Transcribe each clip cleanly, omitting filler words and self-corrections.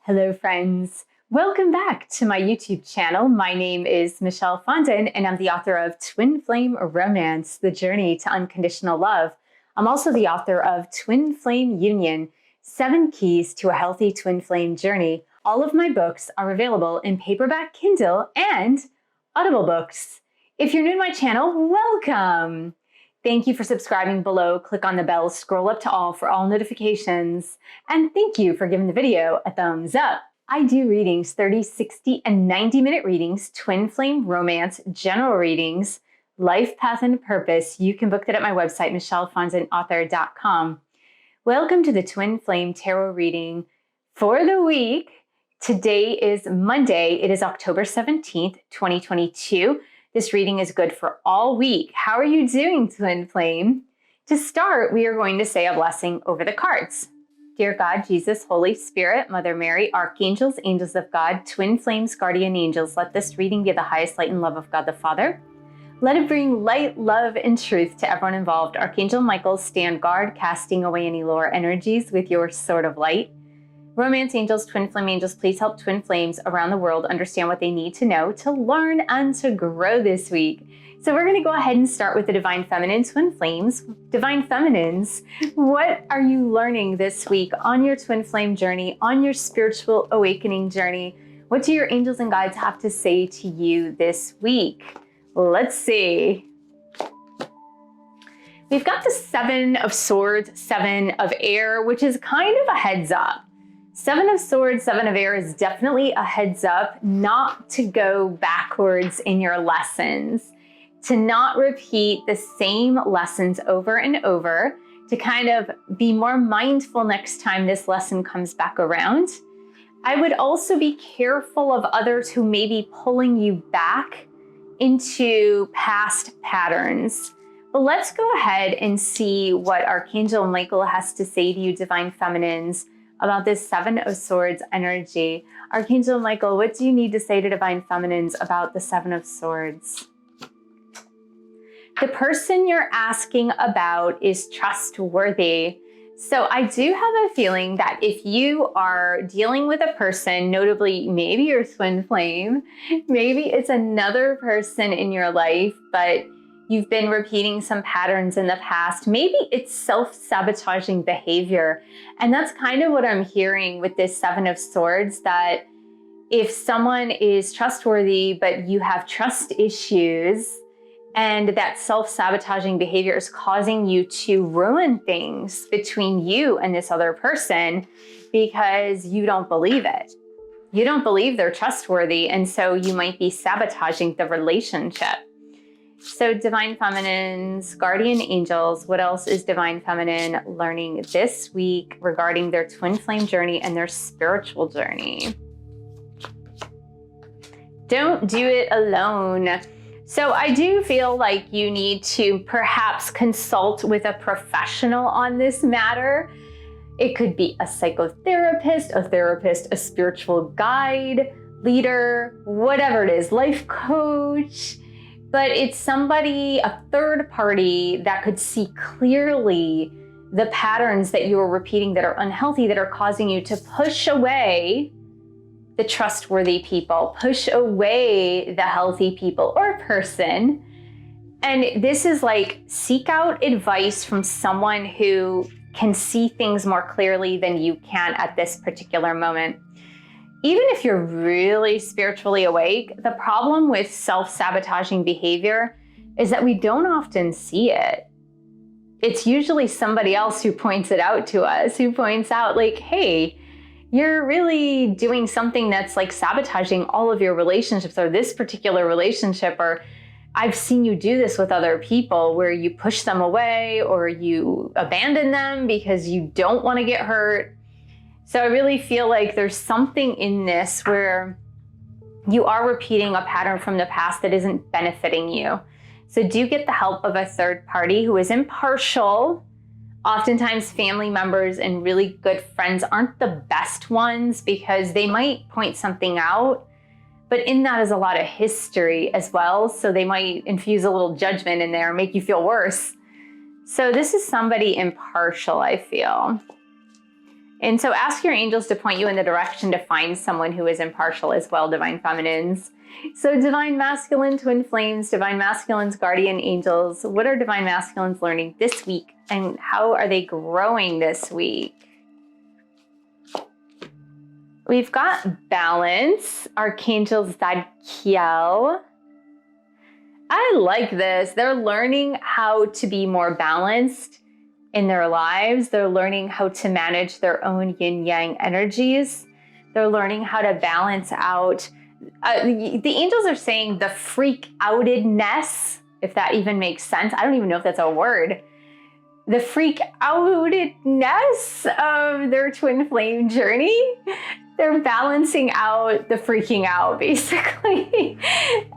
Hello friends, welcome back to my YouTube channel. My name is Michelle Fondin and I'm the author of Twin Flame Romance, The Journey to Unconditional Love. I'm also the author of Twin Flame Union, 7 Keys to a Healthy Twin Flame Journey. All of my books are available in paperback, Kindle, and Audible books. If you're new to my channel, welcome! Thank you for subscribing below. Click on the bell, scroll up to all for all notifications. And thank you for giving the video a thumbs up. I do readings, 30, 60, and 90-minute readings, twin flame romance, general readings, life path and purpose. You can book that at my website, michellefondinauthor.com. Welcome to the Twin Flame Tarot reading for the week. Today is Monday. It is October 17th, 2022. This reading is good for all week. How are you doing, Twin Flame? To start, we are going to say a blessing over the cards. Dear God, Jesus, Holy Spirit, Mother Mary, Archangels, Angels of God, Twin Flames, Guardian Angels, let this reading be the highest light and love of God the Father. Let it bring light, love, and truth to everyone involved. Archangel Michael, stand guard, casting away any lower energies with your sword of light. Romance angels, twin flame angels, please help twin flames around the world understand what they need to know to learn and to grow this week. So we're going to go ahead and start with the Divine Feminine twin flames. Divine Feminines, what are you learning this week on your twin flame journey, on your spiritual awakening journey? What do your angels and guides have to say to you this week? Let's see. We've got the 7 of Swords, 7 of Air, which is kind of a heads up. 7 of Swords, 7 of Air is definitely a heads up not to go backwards in your lessons, to not repeat the same lessons over and over, to kind of be more mindful next time this lesson comes back around. I would also be careful of others who may be pulling you back into past patterns. But let's go ahead and see what Archangel Michael has to say to you, Divine Feminines, about this 7 of Swords energy. Archangel Michael, what do you need to say to Divine Feminines about the 7 of Swords? The person you're asking about is trustworthy. So I do have a feeling that if you are dealing with a person, notably maybe your twin flame, maybe it's another person in your life, but you've been repeating some patterns in the past. Maybe it's self-sabotaging behavior. And that's kind of what I'm hearing with this 7 of Swords, that if someone is trustworthy, but you have trust issues, and that self-sabotaging behavior is causing you to ruin things between you and this other person because you don't believe it. You don't believe they're trustworthy, and so you might be sabotaging the relationship. So Divine Feminines, Guardian Angels, what else is Divine Feminine learning this week regarding their twin flame journey and their spiritual journey? Don't do it alone. So I do feel like you need to perhaps consult with a professional on this matter. It could be a psychotherapist, a spiritual guide, leader, whatever it is, life coach. But it's somebody, a third party, that could see clearly the patterns that you are repeating that are unhealthy, that are causing you to push away the trustworthy people, push away the healthy people or person. And this is like, seek out advice from someone who can see things more clearly than you can at this particular moment. Even if you're really spiritually awake, the problem with self-sabotaging behavior is that we don't often see it. It's usually somebody else who points it out to us, who points out like, hey, you're really doing something that's like sabotaging all of your relationships, or this particular relationship, or I've seen you do this with other people where you push them away or you abandon them because you don't want to get hurt. So I really feel like there's something in this where you are repeating a pattern from the past that isn't benefiting you. So do get the help of a third party who is impartial. Oftentimes family members and really good friends aren't the best ones because they might point something out, but in that is a lot of history as well. So they might infuse a little judgment in there, make you feel worse. So this is somebody impartial, I feel. And so ask your angels to point you in the direction to find someone who is impartial as well, divine feminines. So divine masculine, twin flames, divine masculines, guardian angels. What are divine masculines learning this week and how are they growing this week? We've got balance, Archangel Zadkiel. I like this. They're learning how to be more balanced in their lives. They're learning how to manage their own yin-yang energies. They're learning how to balance out. The angels are saying the freak-outedness, if that even makes sense. I don't even know if that's a word. The freak-outedness of their twin flame journey. They're balancing out the freaking out, basically.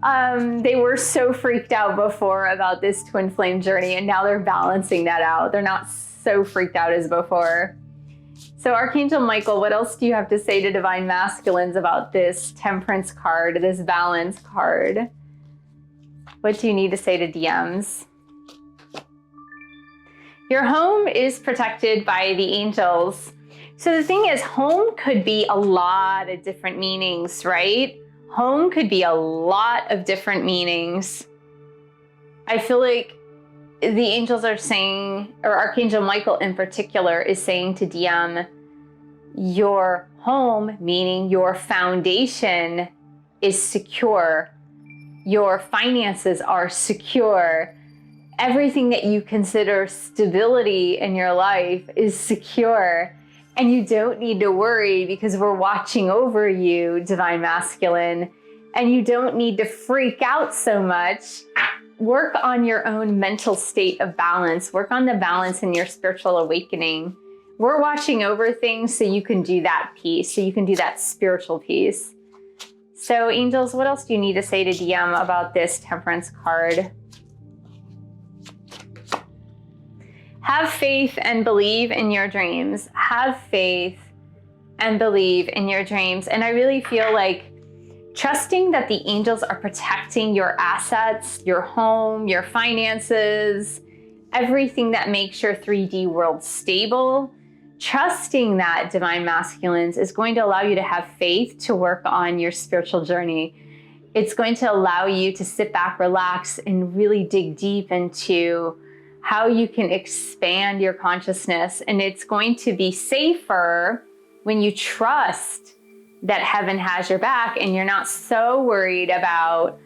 They were so freaked out before about this twin flame journey, and now they're balancing that out. They're not so freaked out as before. So Archangel Michael, what else do you have to say to divine masculines about this temperance card, this balance card? What do you need to say to DMs? Your home is protected by the angels. So the thing is, home could be a lot of different meanings, right? Home could be a lot of different meanings. I feel like the angels are saying, or Archangel Michael in particular is saying to DM, your home, meaning your foundation, is secure. Your finances are secure. Everything that you consider stability in your life is secure. And you don't need to worry because we're watching over you, divine masculine, and you don't need to freak out so much. Work on your own mental state of balance. Work on the balance in your spiritual awakening. We're watching over things so you can do that piece, so you can do that spiritual piece. So angels, what else do you need to say to DM about this temperance card? Have faith and believe in your dreams. Have faith and believe in your dreams. And I really feel like trusting that the angels are protecting your assets, your home, your finances, everything that makes your 3D world stable. Trusting that, divine masculines, is going to allow you to have faith to work on your spiritual journey. It's going to allow you to sit back, relax, and really dig deep into how you can expand your consciousness. And it's going to be safer when you trust that heaven has your back and you're not so worried about,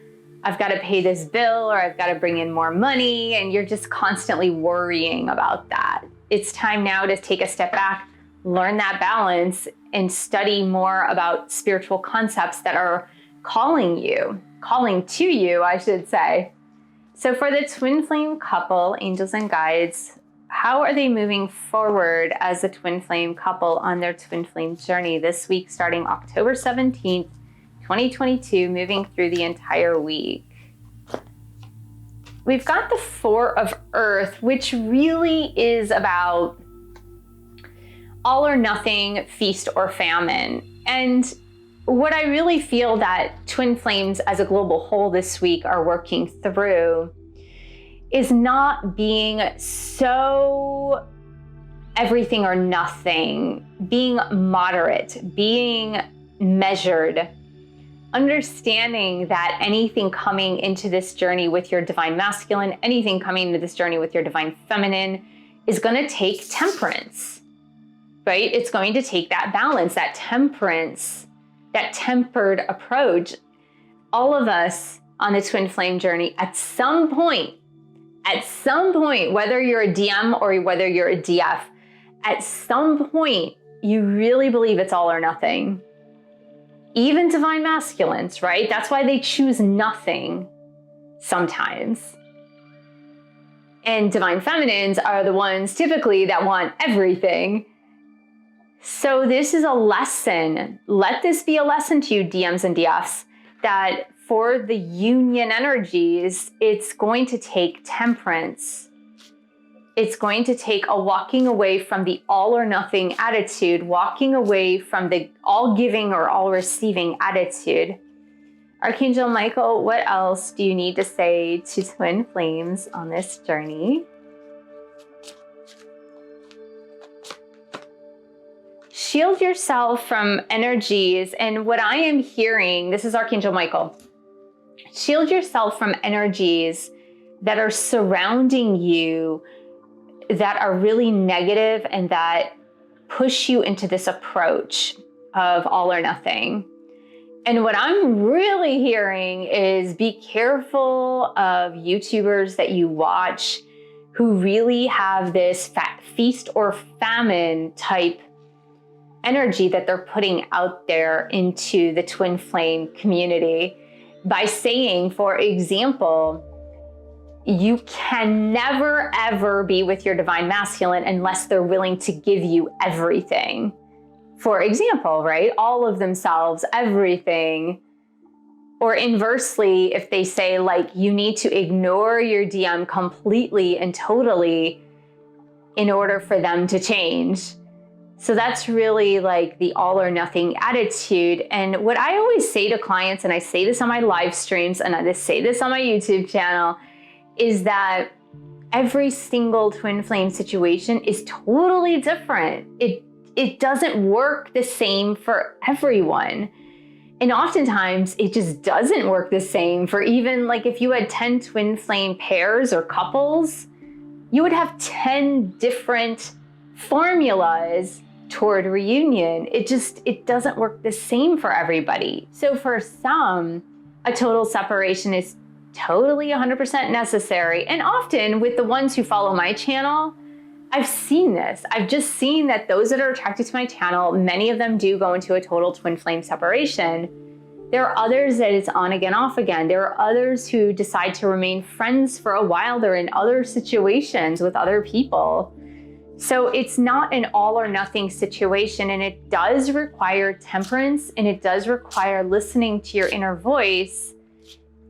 I've got to pay this bill or I've got to bring in more money, and you're just constantly worrying about that. It's time now to take a step back, learn that balance, and study more about spiritual concepts that are calling to you, I should say. So for the twin flame couple, angels and guides, how are they moving forward as a twin flame couple on their twin flame journey this week, starting October 17th, 2022, moving through the entire week? We've got the Four of Earth, which really is about all or nothing, feast or famine. And what I really feel that twin flames as a global whole this week are working through is not being so everything or nothing, being moderate, being measured, understanding that anything coming into this journey with your divine masculine, anything coming into this journey with your divine feminine is going to take temperance, right? It's going to take that balance, that temperance, that tempered approach. All of us on the twin flame journey at some point, whether you're a DM or whether you're a DF, at some point, you really believe it's all or nothing. Even divine masculines, right? That's why they choose nothing sometimes. And divine feminines are the ones typically that want everything. So this is a lesson. Let this be a lesson to you, DMs and DFs, that for the union energies, it's going to take temperance. It's going to take a walking away from the all or nothing attitude, walking away from the all giving or all receiving attitude. Archangel Michael, what else do you need to say to twin flames on this journey? shield yourself from energies. And what I am hearing, this is Archangel Michael, shield yourself from energies that are surrounding you that are really negative and that push you into this approach of all or nothing. And what I'm really hearing is be careful of YouTubers that you watch who really have this feast or famine type energy that they're putting out there into the twin flame community by saying, for example, you can never ever be with your divine masculine unless they're willing to give you everything. For example, right? All of themselves, everything. Or inversely, if they say like, you need to ignore your DM completely and totally in order for them to change. So that's really like the all or nothing attitude. And what I always say to clients, and I say this on my live streams, and I say this on my YouTube channel, is that every single twin flame situation is totally different. It doesn't work the same for everyone. And oftentimes it just doesn't work the same for even like if you had 10 twin flame pairs or couples, you would have 10 different formulas toward reunion. It doesn't work the same for everybody. So for some, a total separation is totally 100% necessary. And often with the ones who follow my channel, I've seen this. I've just seen that those that are attracted to my channel, many of them do go into a total twin flame separation. There are others that it's on again, off again. There are others who decide to remain friends for a while. They're in other situations with other people. So it's not an all or nothing situation, and it does require temperance, and it does require listening to your inner voice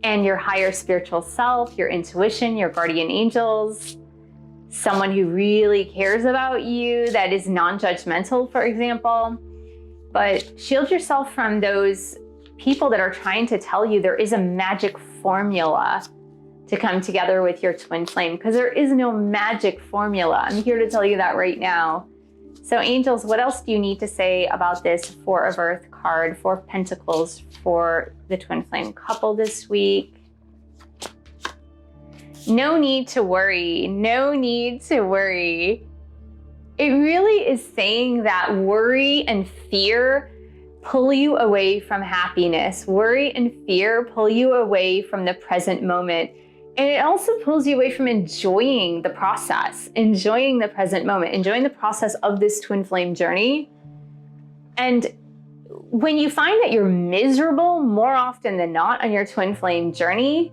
and your higher spiritual self, your intuition, your guardian angels, someone who really cares about you, that is non-judgmental, for example. But shield yourself from those people that are trying to tell you there is a magic formula to come together with your twin flame, because there is no magic formula. I'm here to tell you that right now. So angels, what else do you need to say about this Four of Earth card, Four of Pentacles for the twin flame couple this week? No need to worry. No need to worry. It really is saying that worry and fear pull you away from happiness. Worry and fear pull you away from the present moment. And it also pulls you away from enjoying the process, enjoying the present moment, enjoying the process of this twin flame journey. And when you find that you're miserable more often than not on your twin flame journey,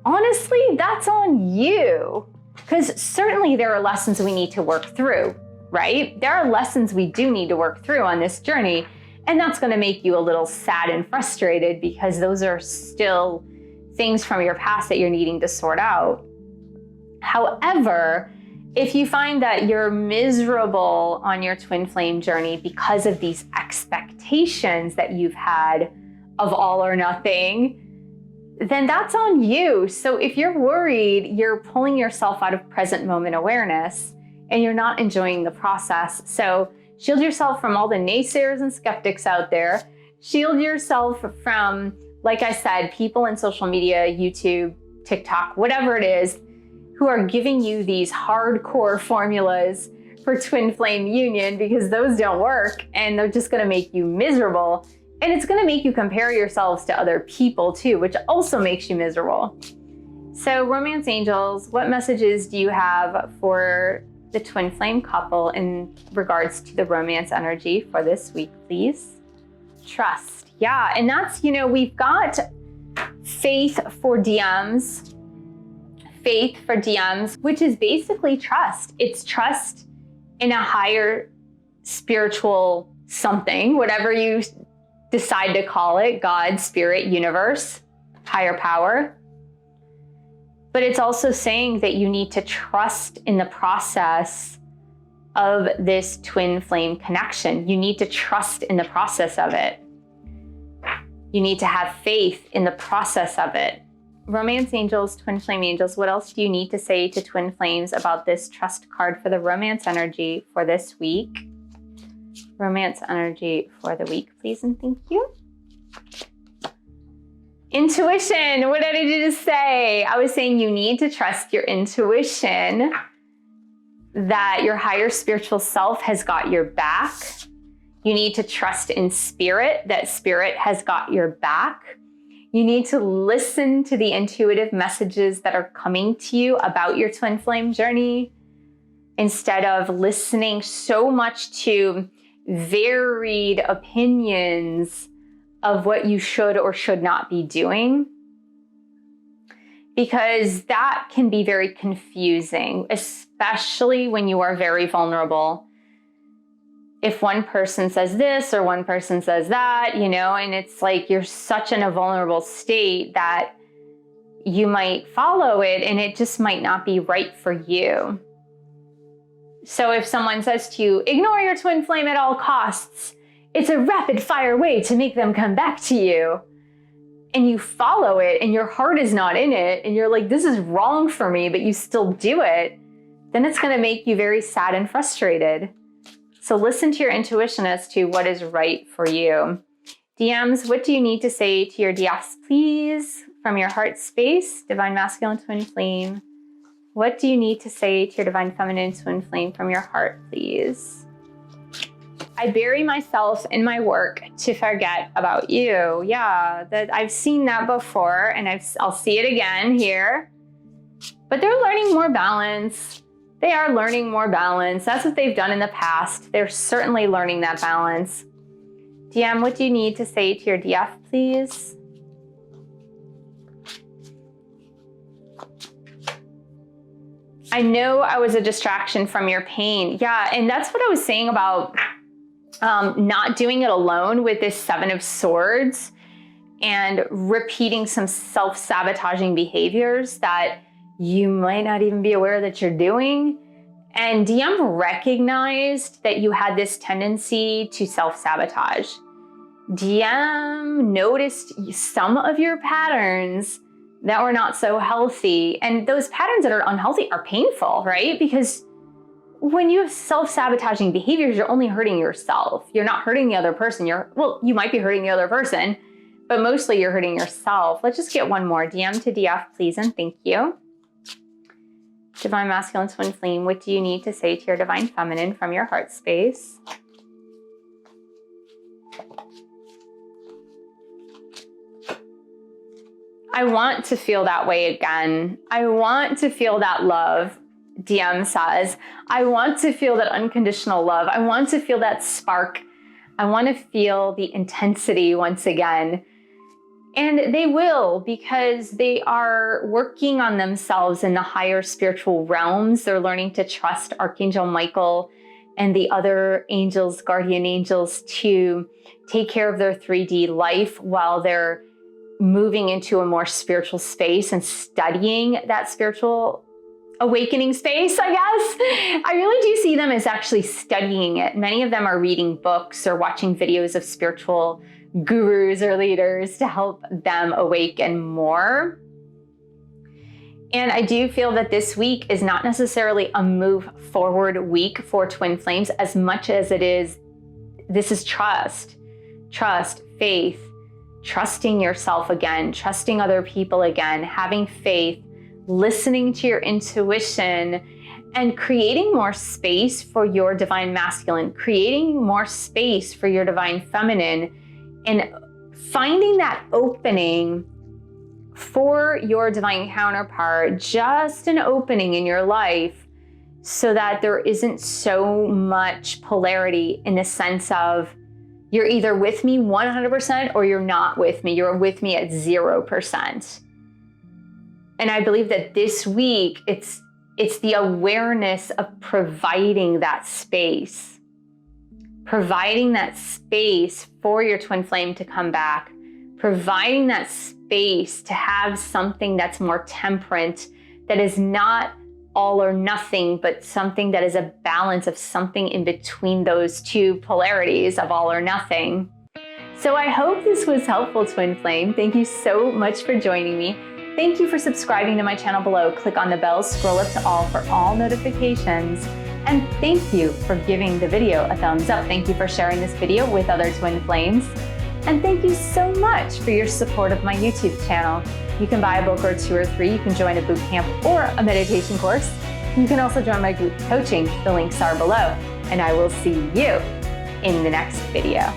honestly, that's on you. Because certainly there are lessons we need to work through, right? There are lessons we do need to work through on this journey. And that's going to make you a little sad and frustrated because those are still things from your past that you're needing to sort out. However, if you find that you're miserable on your twin flame journey because of these expectations that you've had of all or nothing, then that's on you. So if you're worried, you're pulling yourself out of present moment awareness and you're not enjoying the process. So shield yourself from all the naysayers and skeptics out there. Shield yourself from, like I said, people in social media, YouTube, TikTok, whatever it is, who are giving you these hardcore formulas for twin flame union, because those don't work and they're just going to make you miserable. And it's going to make you compare yourselves to other people too, which also makes you miserable. So romance angels, what messages do you have for the twin flame couple in regards to the romance energy for this week, please? Trust. Yeah, and that's, we've got faith for DMs. Faith for DMs, which is basically trust. It's trust in a higher spiritual something, whatever you decide to call it, God, spirit, universe, higher power. But it's also saying that you need to trust in the process of this twin flame connection. You need to trust in the process of it. You need to have faith in the process of it. Romance angels, twin flame angels, what else do you need to say to twin flames about this trust card for the romance energy for this week? Romance energy for the week, please, and thank you. Intuition, what did I just say? I was saying you need to trust your intuition, that your higher spiritual self has got your back. You need to trust in spirit, that spirit has got your back. You need to listen to the intuitive messages that are coming to you about your twin flame journey, instead of listening so much to varied opinions of what you should or should not be doing, because that can be very confusing, especially when you are very vulnerable. If one person says this or one person says that, you know, and it's like you're such in a vulnerable state that you might follow it and it just might not be right for you. So if someone says to you, ignore your twin flame at all costs, it's a rapid fire way to make them come back to you, and you follow it and your heart is not in it and you're like, this is wrong for me, but you still do it, then it's going to make you very sad and frustrated. So listen to your intuition as to what is right for you. DMs, what do you need to say to your DFs, please, from your heart space? Divine Masculine Twin Flame. What do you need to say to your Divine Feminine Twin Flame from your heart, please? I bury myself in my work to forget about you. Yeah, that I've seen that before, and I'll see it again here. But they're learning more balance. They are learning more balance. That's what they've done in the past. They're certainly learning that balance. DM, what do you need to say to your DF, please? I know I was a distraction from your pain. Yeah, and that's what I was saying about not doing it alone with this Seven of Swords and repeating some self-sabotaging behaviors that you might not even be aware that you're doing. And DM recognized that you had this tendency to self-sabotage. DM noticed some of your patterns that were not so healthy. And those patterns that are unhealthy are painful, right? Because when you have self-sabotaging behaviors, you're only hurting yourself. You're not hurting the other person. You might be hurting the other person, but mostly you're hurting yourself. Let's just get one more. DM to DF, please, and thank you. Divine Masculine Twin Flame, what do you need to say to your Divine Feminine from your heart space? I want to feel that way again. I want to feel that love. DM says, I want to feel that unconditional love. I want to feel that spark. I want to feel the intensity once again. And they will, because they are working on themselves in the higher spiritual realms. They're learning to trust Archangel Michael and the other angels, guardian angels, to take care of their 3D life while they're moving into a more spiritual space and studying that spiritual awakening space, I guess. I really do see them as actually studying it. Many of them are reading books or watching videos of spiritual gurus or leaders to help them awaken more. And I do feel that this week is not necessarily a move forward week for twin flames as much as it is, this is trust, faith, trusting yourself again, trusting other people again, having faith, listening to your intuition, and creating more space for your Divine Masculine, creating more space for your Divine Feminine, and finding that opening for your divine counterpart, just an opening in your life so that there isn't so much polarity in the sense of you're either with me 100% or you're not with me. You're with me at 0%. And I believe that this week, it's the awareness of providing that space for your twin flame to come back, providing that space to have something that's more temperate, that is not all or nothing, but something that is a balance of something in between those two polarities of all or nothing. So I hope this was helpful, twin flame. Thank you so much for joining me. Thank you for subscribing to my channel below. Click on the bell, scroll up to all for all notifications. And thank you for giving the video a thumbs up. Thank you for sharing this video with other twin flames. And thank you so much for your support of my YouTube channel. You can buy a book or 2 or 3. You can join a boot camp or a meditation course. You can also join my group coaching. The links are below. And I will see you in the next video.